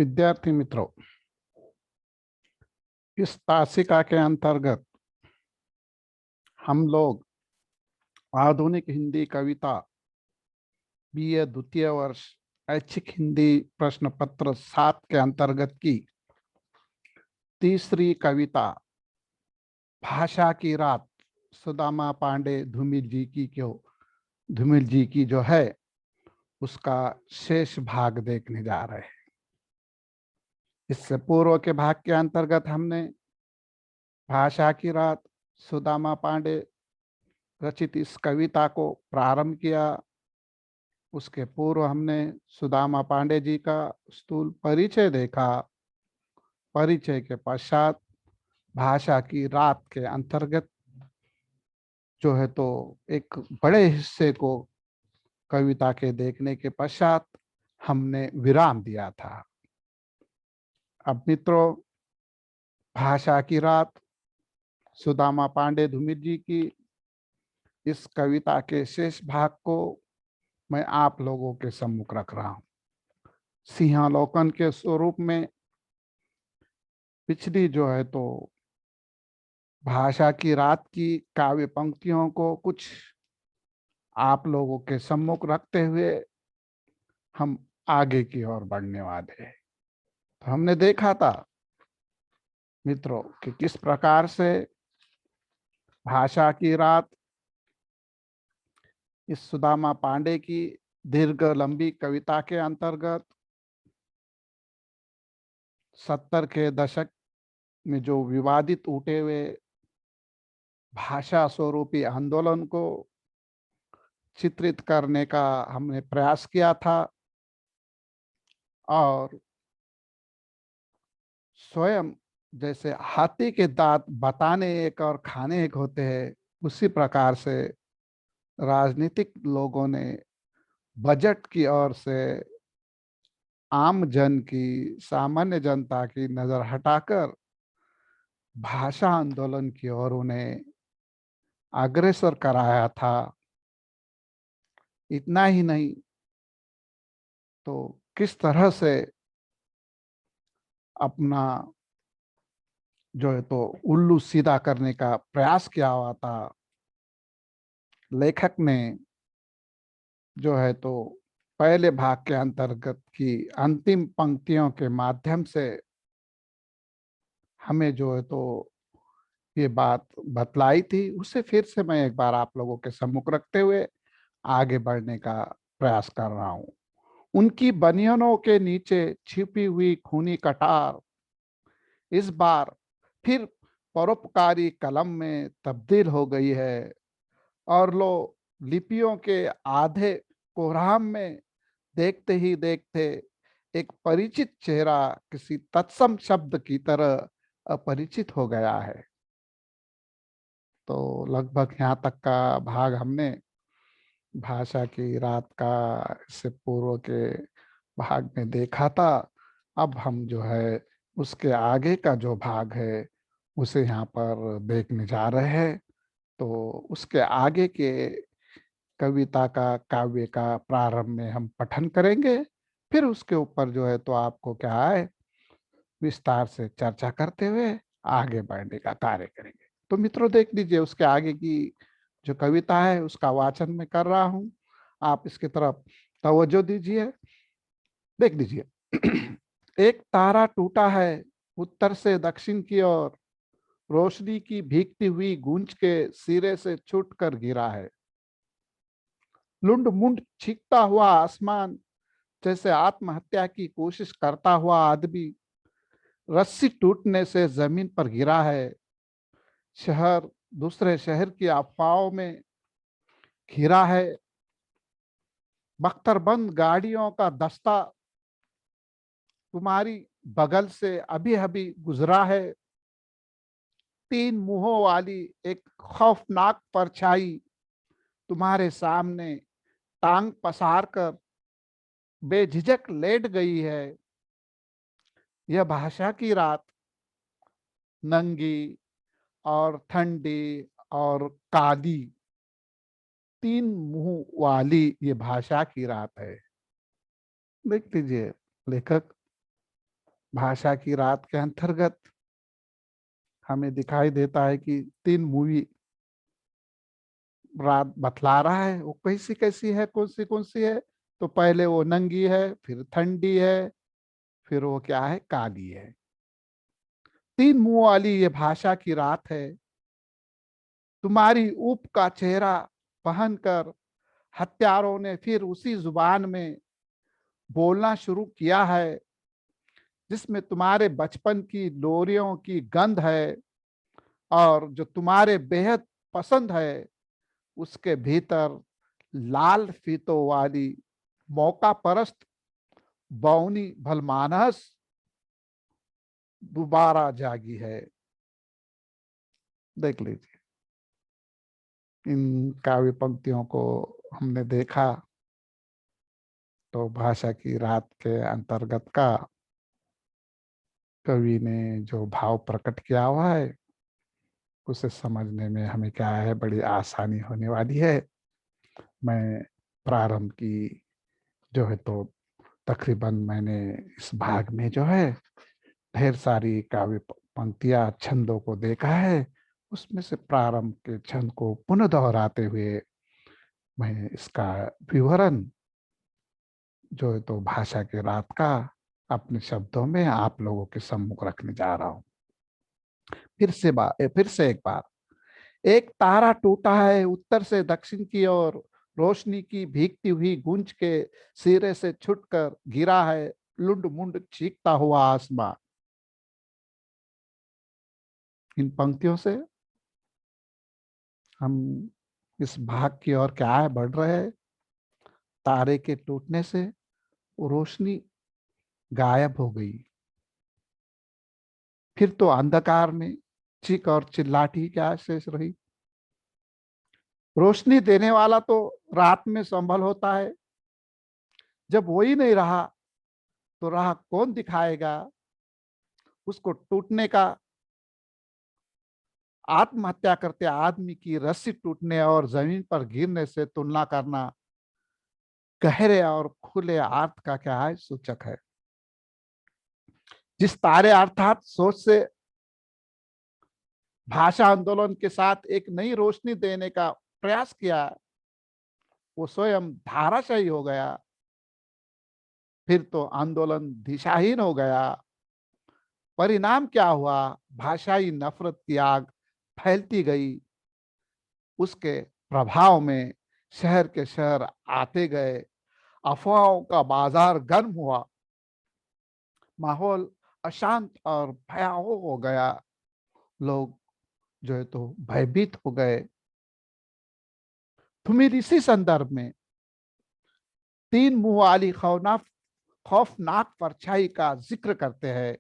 विद्यार्थी मित्रों, इस तासिका के अंतर्गत हम लोग आधुनिक हिंदी कविता बीए द्वितीय वर्ष ऐच्छिक हिंदी प्रश्न पत्र 7 के अंतर्गत की तीसरी कविता भाषा की रात सुदामा पांडे धूमिल जी की जो है उसका शेष भाग देखने जा रहे हैं। इससे पूर्व के भाग के अंतर्गत हमने भाषा की रात सुदामा पांडे रचित इस कविता को प्रारंभ किया। उसके पूर्व हमने सुदामा पांडे जी का स्थूल परिचय देखा। परिचय के पश्चात भाषा की रात के अंतर्गत जो है तो एक बड़े हिस्से को कविता के देखने के पश्चात हमने विराम दिया था। अब मित्रों, भाषा की रात सुदामा पांडे धूमिल जी की इस कविता के शेष भाग को मैं आप लोगों के सम्मुख रख रहा हूँ। सिंहावलोकन के स्वरूप में पिछली जो है तो भाषा की रात की काव्य पंक्तियों को कुछ आप लोगों के सम्मुख रखते हुए हम आगे की ओर बढ़ने वाले हैं। तो हमने देखा था मित्रों कि किस प्रकार से भाषा की रात इस सुदामा पांडे की दीर्घ लंबी कविता के अंतर्गत 70 के दशक में जो विवादित उठे हुए भाषा स्वरूपी आंदोलन को चित्रित करने का हमने प्रयास किया था और स्वयं जैसे हाथी के दांत बताने एक और खाने एक होते हैं, उसी प्रकार से राजनीतिक लोगों ने बजट की ओर से आम जन की, सामान्य जनता की नजर हटाकर भाषा आंदोलन की ओर उन्हें अग्रसर कराया था। इतना ही नहीं तो किस तरह से अपना जो है तो उल्लू सीधा करने का प्रयास किया हुआ था। लेखक ने जो है तो पहले भाग के अंतर्गत की अंतिम पंक्तियों के माध्यम से हमें जो है तो ये बात बतलाई थी। उसे फिर से मैं एक बार आप लोगों के सम्मुख रखते हुए आगे बढ़ने का प्रयास कर रहा हूँ। उनकी बनियानों के नीचे छिपी हुई खूनी कटार इस बार फिर परोपकारी कलम में तब्दील हो गई है और लो लिपियों के आधे कोराम में देखते ही देखते एक परिचित चेहरा किसी तत्सम शब्द की तरह अपरिचित हो गया है। तो लगभग यहाँ तक का भाग हमने भाषा की रात का इससे पूर्व के भाग में देखा था। अब हम जो है उसके आगे का जो भाग है उसे यहाँ पर देखने जा रहे हैं। तो उसके आगे के कविता का, काव्य का प्रारंभ में हम पठन करेंगे, फिर उसके ऊपर जो है तो आपको क्या है विस्तार से चर्चा करते हुए आगे बढ़ने का कार्य करेंगे। तो मित्रों देख लीजिए, उसके आगे की जो कविता है उसका वाचन मैं कर रहा हूँ, आप इसकी तरफ तवज्जो दीजिए। देख लीजिए। एक तारा टूटा है उत्तर से दक्षिण की ओर, रोशनी की भीगती हुई गूंज के सिरे से छूट कर गिरा है। लुंड मुंड छींकता हुआ आसमान जैसे आत्महत्या की कोशिश करता हुआ आदमी रस्सी टूटने से जमीन पर गिरा है। शहर दूसरे शहर की अफवाहों में घिरा है। बख्तरबंद गाड़ियों का दस्ता तुम्हारी बगल से अभी अभी गुजरा है। तीन मुंहों वाली एक खौफनाक परछाई तुम्हारे सामने टांग पसार कर बेझिझक लेट गई है। यह भाषा की रात नंगी और ठंडी और काली, तीन मुंह वाली ये भाषा की रात है। देख लीजिए लेखक भाषा की रात के अंतर्गत हमें दिखाई देता है कि 3 मूवी रात बतला रहा है। वो कैसी कैसी है, कौन सी है? तो पहले वो नंगी है, फिर ठंडी है, फिर वो क्या है, काली है। 3 मुंह वाली ये भाषा की रात है। तुम्हारी ऊप का चेहरा पहनकर हत्यारों ने फिर उसी जुबान में बोलना शुरू किया है जिसमें तुम्हारे बचपन की लोरियों की गंध है, और जो तुम्हारे बेहद पसंद है उसके भीतर लाल फीतों वाली मौका परस्त बौनी भलमानस दोबारा जागी है। देख लीजिए, इन काव्य पंक्तियों को हमने देखा तो भाषा की रात के अंतर्गत का कवि ने जो भाव प्रकट किया हुआ है उसे समझने में हमें क्या है, बड़ी आसानी होने वाली है। मैं प्रारंभ की जो है तो तकरीबन मैंने इस भाग में जो है ढेर सारी काव्य पंक्तियां छंदों को देखा है। उसमें से प्रारंभ के छंद को पुनः दोहराते हुए मैं इसका विवरण जो है तो भाषा के रात का अपने शब्दों में आप लोगों के सम्मुख रखने जा रहा हूं। फिर से एक बार। एक तारा टूटा है उत्तर से दक्षिण की ओर, रोशनी की भीगती हुई गूंज के सिरे से छुटकर गिरा है लुंड मुंड चीखता हुआ आसमां। इन पंक्तियों से हम इस भाग की ओर क्या है, बढ़ रहे हैं। तारे के टूटने से वो रोशनी गायब हो गई। फिर तो अंधकार में चीख और चिल्लाहट ही क्या शेष रही। रोशनी देने वाला तो रात में संभल होता है। जब वो ही नहीं रहा तो राह कौन दिखाएगा? उसको टूटने का, आत्महत्या करते आदमी की रस्सी टूटने और जमीन पर गिरने से तुलना करना गहरे और खुले अर्थ का क्या है, सूचक है। जिस तारे अर्थात सोच से भाषा आंदोलन के साथ एक नई रोशनी देने का प्रयास किया, वो स्वयं धाराशायी हो गया। फिर तो आंदोलन दिशाहीन हो गया। परिणाम क्या हुआ? भाषाई नफरत की आग फैलती गई। उसके प्रभाव में शहर के शहर आते गए। अफवाहों का बाजार गर्म हुआ। माहौल अशांत और भयावह हो गया। लोग जो है तो भयभीत हो गए। तुम्हें इसी संदर्भ में 3 मुंह वाली खौफनाक परछाई का जिक्र करते हैं,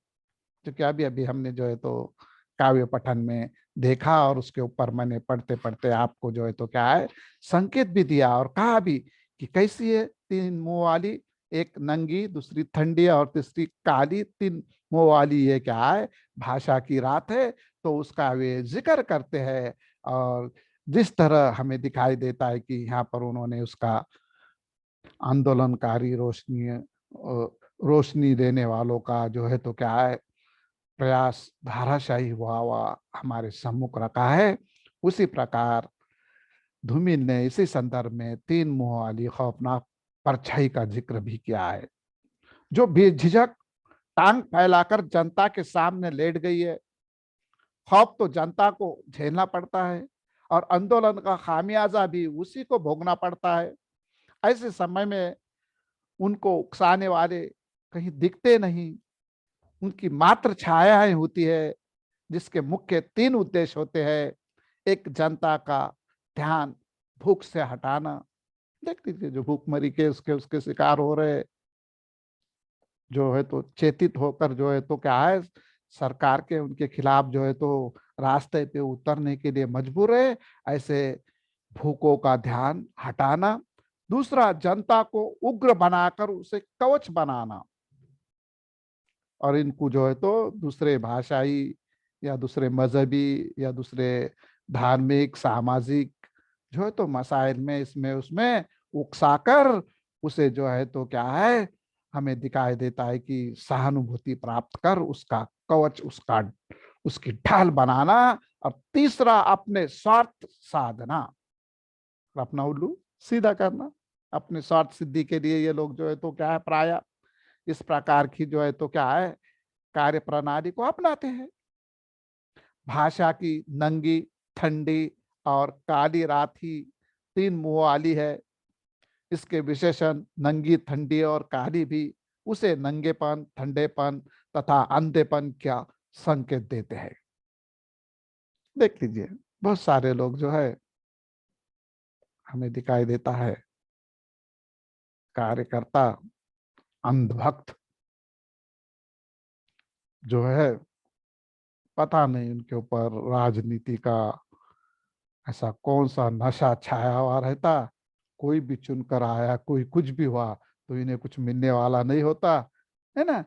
जो कि अभी अभी हमने जो है तो काव्य पठन में देखा, और उसके ऊपर मैंने पढ़ते पढ़ते आपको जो है तो क्या है, संकेत भी दिया और कहा भी कि कैसी है 3 मुंह वाली। एक नंगी, दूसरी ठंडी और तीसरी काली। 3 मुंह वाली ये क्या है, भाषा की रात है। तो उसका वे जिक्र करते हैं। और जिस तरह हमें दिखाई देता है कि यहाँ पर उन्होंने उसका आंदोलनकारी रोशनी देने वालों का जो है तो क्या है, प्रयास धाराशायी हुआ हमारे सम्मुख रखा है। उसी प्रकार धूमिल ने इसी संदर्भ में 3 मुंह वाली खौफनाक परछाई का जिक्र भी किया है, जो बेझिझक टांग फैलाकर जनता के सामने लेट गई है। खौफ तो जनता को झेलना पड़ता है और आंदोलन का खामियाजा भी उसी को भोगना पड़ता है। ऐसे समय में उनको उकसाने वाले कहीं दिखते नहीं। उनकी मात्र छायाएं होती है, जिसके मुख्य 3 उद्देश्य होते हैं। एक, जनता का ध्यान भूख से हटाना। देख लीजिए, जो भूखमरी के उसके उसके शिकार हो रहे, जो है तो चेतित होकर जो है तो क्या है, सरकार के उनके खिलाफ जो है तो रास्ते पे उतरने के लिए मजबूर है। ऐसे भूखों का ध्यान हटाना। दूसरा, जनता को उग्र बनाकर उसे कवच बनाना। और इनको जो है तो दूसरे भाषाई या दूसरे मजहबी या दूसरे धार्मिक सामाजिक जो है तो मसाइल में इसमें उसमें उकसाकर उसे जो है तो क्या है, हमें दिखाई देता है कि सहानुभूति प्राप्त कर उसका कवच, उसकी ढाल बनाना। और तीसरा अपने स्वार्थ साधना, अपना उल्लू सीधा करना। अपने स्वार्थ सिद्धि के लिए ये लोग जो है तो क्या है, प्राय इस प्रकार की जो है तो क्या है, कार्य प्रणाली को अपनाते हैं। भाषा की नंगी, ठंडी और काली रात ही तीन मुंह वाली है। इसके विशेषण नंगी, ठंडी और काली भी उसे नंगेपन, ठंडेपन तथा अंधेपन का संकेत देते हैं। देख लीजिए, बहुत सारे लोग जो है हमें दिखाई देता है कार्यकर्ता, अंधभक्त जो है, पता नहीं उनके ऊपर राजनीति का ऐसा कौन सा नशा छाया हुआ रहता। कोई भी चुनकर आया, कोई कुछ भी हुआ तो इन्हें कुछ मिलने वाला नहीं होता, है ना।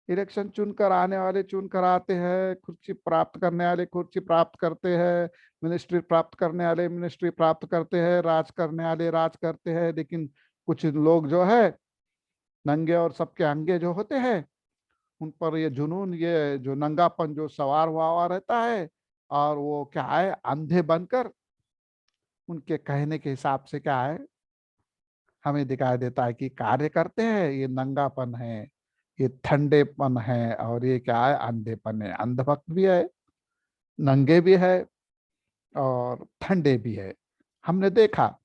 इलेक्शन चुनकर आने वाले चुनकर आते हैं, कुर्सी प्राप्त करने वाले कुर्सी प्राप्त करते हैं, मिनिस्ट्री प्राप्त करने वाले मिनिस्ट्री प्राप्त करते हैं, राज करने वाले राज करते हैं। लेकिन कुछ लोग जो है नंगे और सबके अंगे जो होते हैं, उन पर ये जुनून, ये जो नंगापन जो सवार हुआ रहता है, और वो क्या है, अंधे बनकर उनके कहने के हिसाब से क्या है, हमें दिखाई देता है कि कार्य करते हैं। ये नंगापन है, ये ठंडेपन है, और ये क्या है, अंधेपन है। अंधभक्त भी है, नंगे भी है और ठंडे भी है। हमने देखा,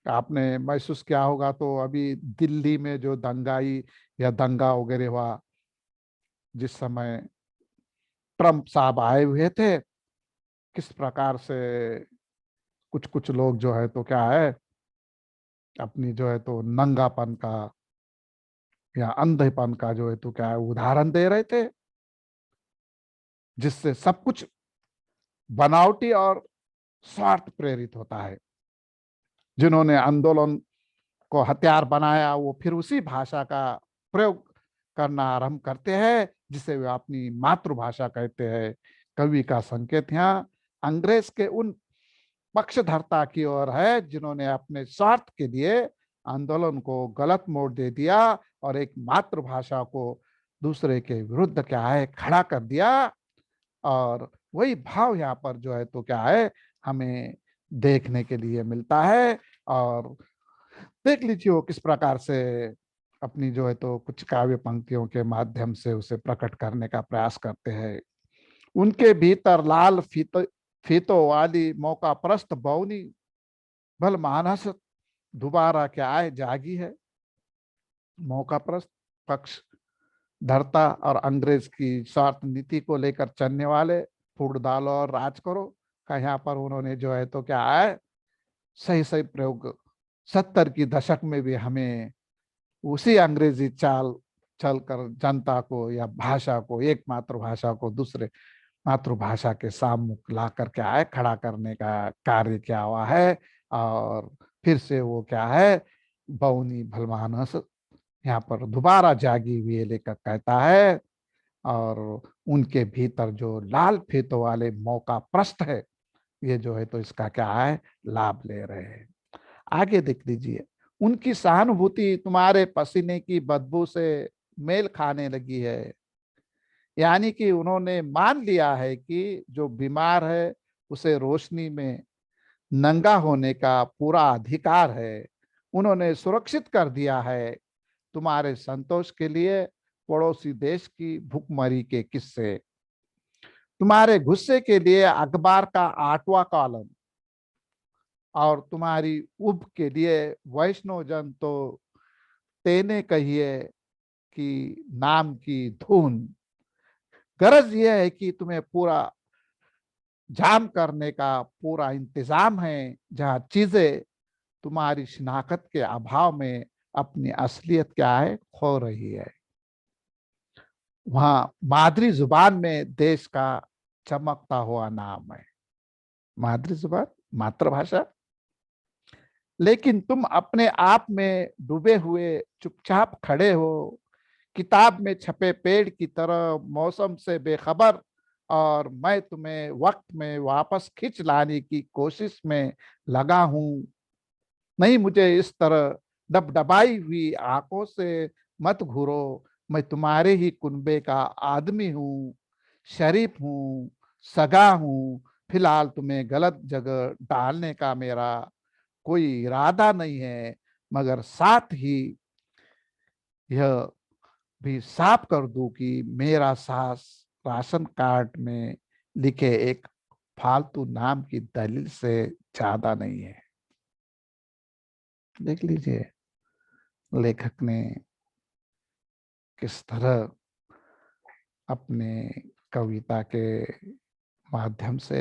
आपने महसूस किया होगा तो अभी दिल्ली में जो दंगाई या दंगा वगैरह हुआ, जिस समय ट्रम्प साहब आए हुए थे, किस प्रकार से कुछ कुछ लोग जो है तो क्या है, अपनी जो है तो नंगापन का या अंधेपन का जो है तो क्या है उदाहरण दे रहे थे, जिससे सब कुछ बनावटी और स्वार्थ प्रेरित होता है। जिन्होंने आंदोलन को हथियार बनाया, वो फिर उसी भाषा का प्रयोग करना आरंभ करते हैं, जिसे वे अपनी मातृभाषा कहते हैं। कवि का संकेत यहाँ अंग्रेज के उन पक्षधरता की ओर है, जिन्होंने अपने स्वार्थ के लिए आंदोलन को गलत मोड़ दे दिया और एक मातृभाषा को दूसरे के विरुद्ध क्या है खड़ा कर दिया। और वही भाव यहाँ पर जो है तो क्या है, हमें देखने के लिए मिलता है। और देख लीजिए वो किस प्रकार से अपनी जो है तो कुछ काव्य पंक्तियों के माध्यम से उसे प्रकट करने का प्रयास करते हैं। उनके भीतर लाल फीतों वाली मौका प्रस्त बौनी भल मानस दोबारा क्या है जागी है। मौका प्रस्त पक्ष धरता और अंग्रेज की स्वार्थ नीति को लेकर चलने वाले फूट डालो और राज करो का यहाँ पर उन्होंने जो है तो क्या है सही सही प्रयोग 70 की दशक में भी हमें उसी अंग्रेजी चाल चलकर जनता को या भाषा को, एक मातृभाषा को दूसरे मातृभाषा के सामने ला कर क्या है खड़ा करने का कार्य किया हुआ है। और फिर से वो क्या है, बौनी भलमानस यहाँ पर दोबारा जागी हुई लेकर कहता है। और उनके भीतर जो लाल फीतों वाले मौका प्रस्त है, ये जो है तो इसका क्या है लाभ ले रहे हैं। आगे देख लीजिए, उनकी सहानुभूति तुम्हारे पसीने की बदबू से मेल खाने लगी है। यानी कि उन्होंने मान लिया है कि जो बीमार है उसे रोशनी में नंगा होने का पूरा अधिकार है। उन्होंने सुरक्षित कर दिया है तुम्हारे संतोष के लिए पड़ोसी देश की भूखमरी के किस्से, तुम्हारे गुस्से के लिए अखबार का 8वां कॉलम, और तुम्हारी उब के लिए वैष्णव जन तो तेने कहिए कि नाम की धुन। गरज यह है कि तुम्हें पूरा जाम करने का पूरा इंतजाम है, जहां चीजें तुम्हारी शिनाख्त के अभाव में अपनी असलियत क्या है खो रही है। वहां मादरी जुबान में देश का चमकता हुआ नाम है। मादरी जुबान, मातृभाषा। लेकिन तुम अपने आप में डूबे हुए चुपचाप खड़े हो, किताब में छपे पेड़ की तरह मौसम से बेखबर, और मैं तुम्हें वक्त में वापस खींच लाने की कोशिश में लगा हूं। नहीं, मुझे इस तरह डबडबाई हुई आंखों से मत घूरो, मैं तुम्हारे ही कुनबे का आदमी हूँ, शरीफ हूँ, सगा हूँ। फिलहाल तुम्हें गलत जगह डालने का मेरा कोई इरादा नहीं है, मगर साथ ही यह भी साफ कर दूं कि मेरा सास राशन कार्ड में लिखे एक फालतू नाम की दलील से ज्यादा नहीं है। देख लीजिए लेखक ने किस तरह अपने कविता के माध्यम से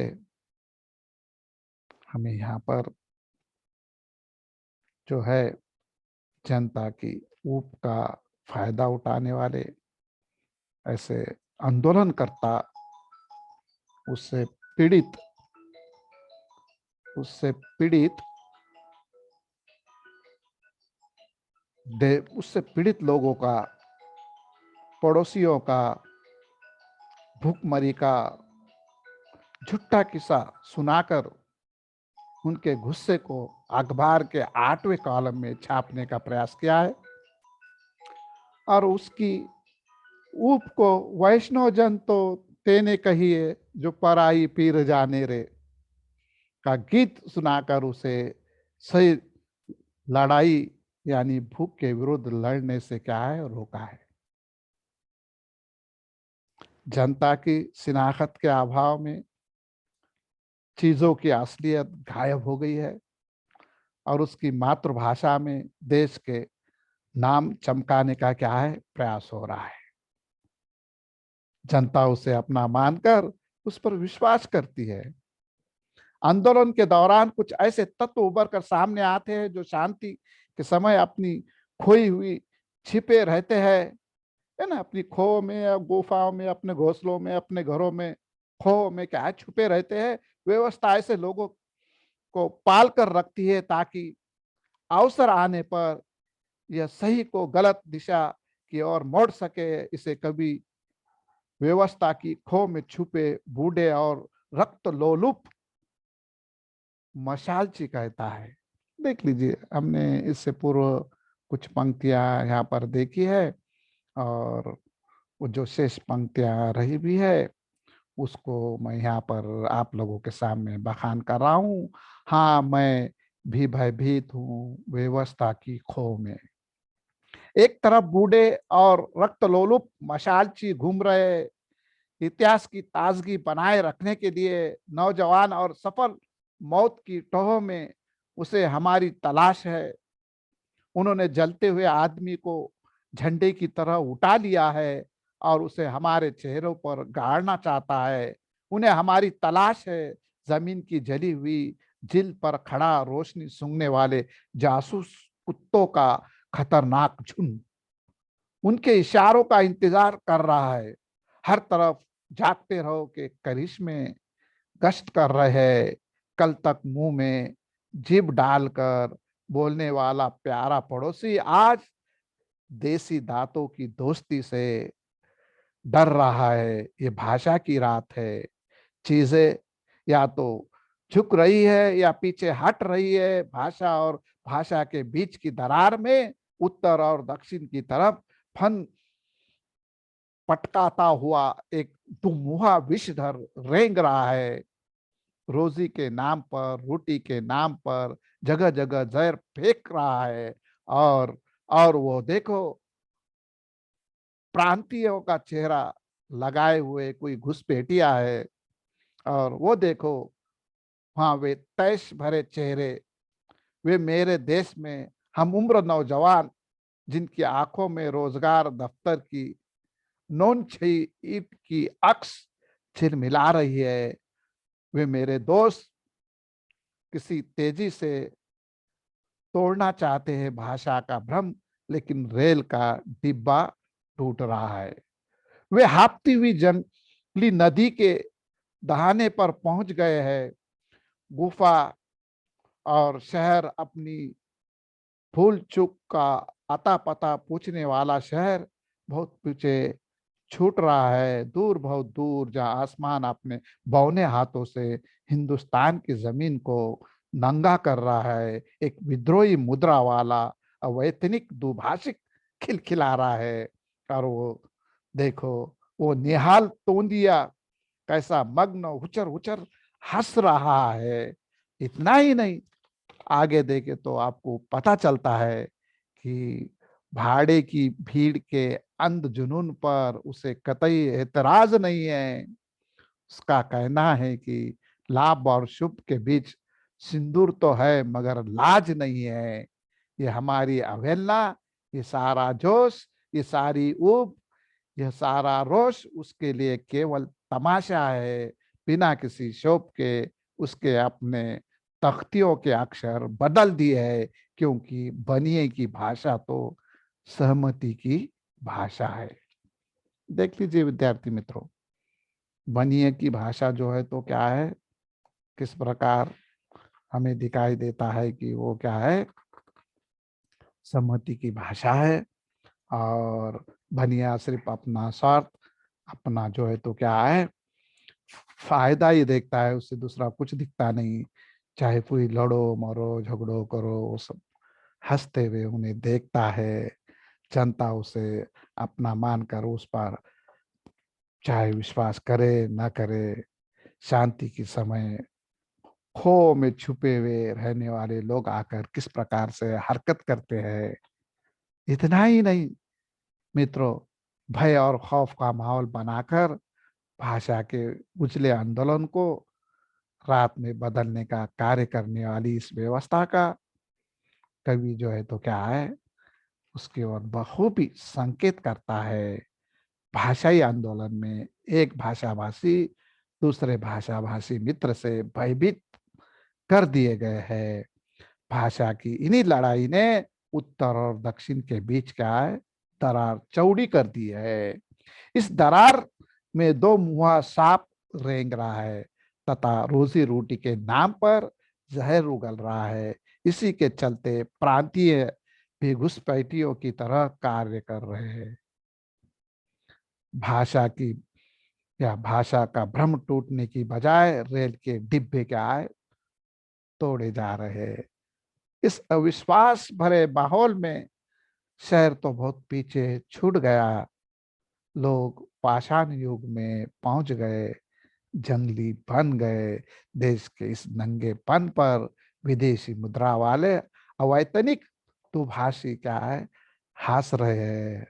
हमें यहाँ पर जो है जनता की ऊब का फायदा उठाने वाले ऐसे आंदोलनकर्ता, उससे पीड़ित उससे पीड़ित उससे पीड़ित लोगों का, पड़ोसियों का, भूखमरी का झूठा किस्सा सुनाकर उनके गुस्से को अखबार के 8वें कॉलम में छापने का प्रयास किया है और उसकी ऊप को वैष्णव जन तो तेने कहिए जो पराई पीर जाने रे का गीत सुनाकर उसे सही लड़ाई यानी भूख के विरुद्ध लड़ने से क्या है रोका है। जनता की शिनाख्त के अभाव में चीजों की असलियत गायब हो गई है और उसकी मातृभाषा में देश के नाम चमकाने का क्या है प्रयास हो रहा है। जनता उसे अपना मानकर उस पर विश्वास करती है। आंदोलन के दौरान कुछ ऐसे तत्व उभर कर सामने आते हैं जो शांति के समय अपनी खोई हुई छिपे रहते हैं, है ना, अपनी खो में या गुफाओं में, अपने घोंसलों में, अपने घरों में, खो में क्या है छुपे रहते हैं। व्यवस्था ऐसे लोगों को पाल कर रखती है ताकि अवसर आने पर यह सही को गलत दिशा की ओर मोड़ सके। इसे कभी व्यवस्था की खो में छुपे बूढ़े और रक्त लोलुप मशालची कहता है। देख लीजिए हमने इससे पूर्व कुछ पंक्तियां यहाँ पर देखी है और वो जो शेष पंक्तियां रही भी है उसको मैं यहाँ पर आप लोगों के सामने बखान कर रहा हूँ। हाँ, मैं भी भयभीत हूँ व्यवस्था की खो में। एक तरफ बूढ़े और रक्तलोलुप मशालची घूम रहे, इतिहास की ताजगी बनाए रखने के लिए नौजवान और सफल मौत की टोह में उसे हमारी तलाश है। उन्होंने जलते हुए आदमी को झंडे की तरह उठा लिया है और उसे हमारे चेहरों पर गाड़ना चाहता है। उन्हें हमारी तलाश है, जमीन की जली हुई झील पर खड़ा रोशनी सूंघने वाले जासूस कुत्तों का खतरनाक झुंड उनके इशारों का इंतजार कर रहा है। हर तरफ जागते रहो के करिश्मे गश्त कर रहे हैं। कल तक मुंह में जीभ डालकर बोलने वाला प्यारा पड़ोसी आज देसी दांतों की दोस्ती से डर रहा है। ये भाषा की रात है। चीजें या तो झुक रही है या पीछे हट रही है। भाषा और भाषा के बीच की दरार में उत्तर और दक्षिण की तरफ फन पटकाता हुआ एक दुमुहा विषधर रेंग रहा है। रोजी के नाम पर, रोटी के नाम पर जगह जगह जहर फेंक रहा है। और और वो देखो प्रांतियों का चेहरा लगाए हुए कोई घुसपैठिया है। और वो देखो वहां वे तैश भरे चेहरे, वे मेरे देश में हम उम्र नौजवान जिनकी आंखों में रोजगार दफ्तर की नोन छई ईट की अक्स झिलमिला रही है। वे मेरे दोस्त किसी तेजी से तोड़ना चाहते हैं भाषा का भ्रम, लेकिन रेल का डिब्बा टूट रहा है। वे हाफती हुई जंगली नदी के दहाने पर पहुंच गए हैं। गुफा और शहर अपनी भूल चूक का अता पता पूछने वाला शहर बहुत पीछे छूट रहा है। दूर, बहुत दूर, जहां आसमान अपने बौने हाथों से हिंदुस्तान की जमीन को नंगा कर रहा है। एक विद्रोही मुद्रा वाला अवैतनिक दुभाषिक खिलखिला रहा है। और वो देखो, वो निहाल तोंदिया कैसा मग्न उचर उचर हंस रहा है। इतना ही नहीं, आगे देखे तो आपको पता चलता है कि भाड़े की भीड़ के अंध जुनून पर उसे कतई एतराज नहीं है। उसका कहना है कि लाभ और शुभ के बीच सिंदूर तो है मगर लाज नहीं है। ये हमारी अवहेलना, ये सारा जोश, ये सारी ऊब, यह सारा रोष उसके लिए केवल तमाशा है। बिना किसी शोभ के उसके अपने तख्तियों के अक्षर बदल दिए है, क्योंकि बनिए की भाषा तो सहमति की भाषा है। देख लीजिए विद्यार्थी मित्रों, बनिए की भाषा जो है तो क्या है, किस प्रकार हमें दिखाई देता है कि वो क्या है, सहमति की भाषा है। और बनिया सिर्फ अपना स्वार्थ, अपना जो है तो क्या है, फायदा ही देखता है, उससे दूसरा कुछ दिखता नहीं। चाहे कोई लड़ो मरो झगड़ो करो, वो सब हंसते हुए उन्हें देखता है। जनता उसे अपना मानकर उस पर चाहे विश्वास करे न करे, शांति के समय खो में छुपे हुए रहने वाले लोग आकर किस प्रकार से हरकत करते हैं। इतना ही नहीं मित्रों, भय और खौफ का माहौल बनाकर भाषा के उजले आंदोलन को रात में बदलने का कार्य करने वाली इस व्यवस्था का कवि जो है तो क्या है, उसकी ओर बखूबी संकेत करता है। भाषाई आंदोलन में एक भाषाभाषी दूसरे भाषाभाषी मित्र से भयभीत कर दिए गए हैं। भाषा की इन्हीं लड़ाई ने उत्तर और दक्षिण के बीच क्या है, दरार चौड़ी कर दी है। इस दरार में दो मुहा सांप रेंग रहा है तथा रोजी रोटी के नाम पर जहर उगल रहा है। इसी के चलते प्रांतीय भी घुसपैठियों की तरह कार्य कर रहे हैं। भाषा की या भाषा का भ्रम टूटने की बजाय रेल के डिब्बे क्या है, तोड़े जा रहे हैं। इस अविश्वास भरे माहौल में शहर तो बहुत पीछे छूट गया। लोग पाषाण युग में पहुंच गए, जंगली बन गए। देश के इस नंगेपन पर विदेशी मुद्रा वाले अवैतनिक दुभाषी क्या है, हंस रहे हैं,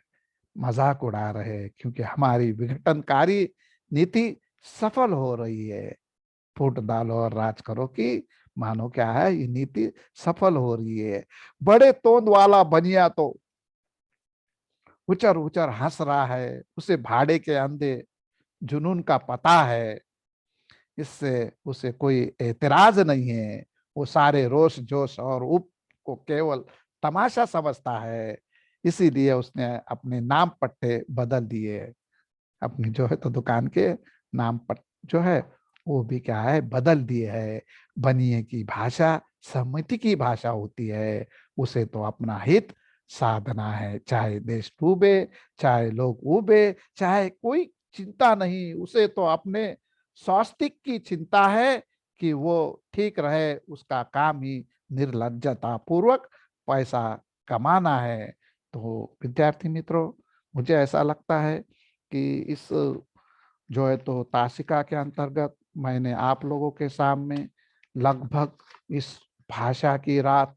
मजाक उड़ा रहे हैं, क्योंकि हमारी विघटनकारी नीति सफल हो रही है। फूट डालो और राज करो की मानो क्या है, ये नीति सफल हो रही है। बड़े तोंद वाला बनिया तो उचर उचर हंस रहा है, उसे भाड़े के अंधे जुनून का पता है, इससे उसे कोई एतराज नहीं है। वो सारे रोष जोश और उप को केवल तमाशा समझता है। इसीलिए उसने अपने नाम पट्टे बदल दिए। अपनी जो है तो दुकान के नाम पट जो है वो भी क्या है, बदल दिए है। बनिए की भाषा सहमति की भाषा होती है। उसे तो अपना हित साधना है, चाहे देश डूबे, चाहे लोग उबे, चाहे कोई चिंता नहीं। उसे तो अपने स्वास्थ्य की चिंता है कि वो ठीक रहे। उसका काम ही निर्लज्जता पूर्वक पैसा कमाना है। तो विद्यार्थी मित्रों, मुझे ऐसा लगता है कि इस जो है तो तासिका के अंतर्गत मैंने आप लोगों के सामने लगभग इस भाषा की रात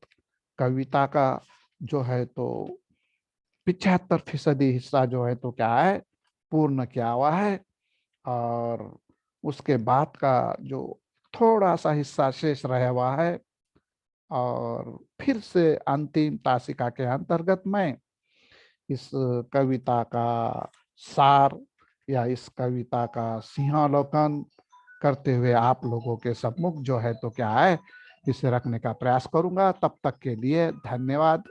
कविता का जो है तो 75% हिस्सा जो है तो क्या है, पूर्ण किया हुआ है। और उसके बाद का जो थोड़ा सा हिस्सा शेष रहा हुआ है, और फिर से अंतिम तासिका के अंतर्गत मैं इस कविता का सार या इस कविता का सिंहावलोकन करते हुए आप लोगों के सम्मुख जो है तो क्या है, इसे रखने का प्रयास करूंगा। तब तक के लिए धन्यवाद।